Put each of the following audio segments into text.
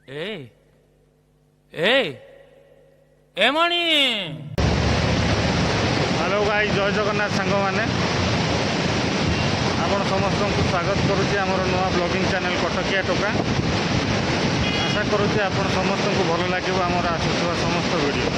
Hey, hey, ଏମଣି hello ଗାଇ ଜୟ ଜଗନ୍ନାଥ ସାଙ୍ଗମାନେ ଆପଣ ସମସ୍ତଙ୍କୁ ସ୍ୱାଗତ କରୁଛି ଆମର ନୂଆ ବ୍ଲଗିଂ ଚ୍ୟାନେଲ୍ କଟକିଆ ଟୋକା। ଆଶା କରୁଛି ଆପଣ ସମସ୍ତଙ୍କୁ ଭଲ ଲାଗିବ ଆମର ଆସୁଥିବା ସମସ୍ତ ଭିଡ଼ିଓ।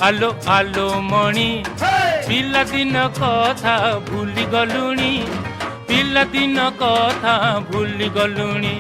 ଆଲୋ ଆଲୋ ମଣି ପିଲାଦିନ କଥା ଭୁଲି ଗଲୁଣି, ପିଲାଦିନ କଥା ଭୁଲି ଗଲୁଣି।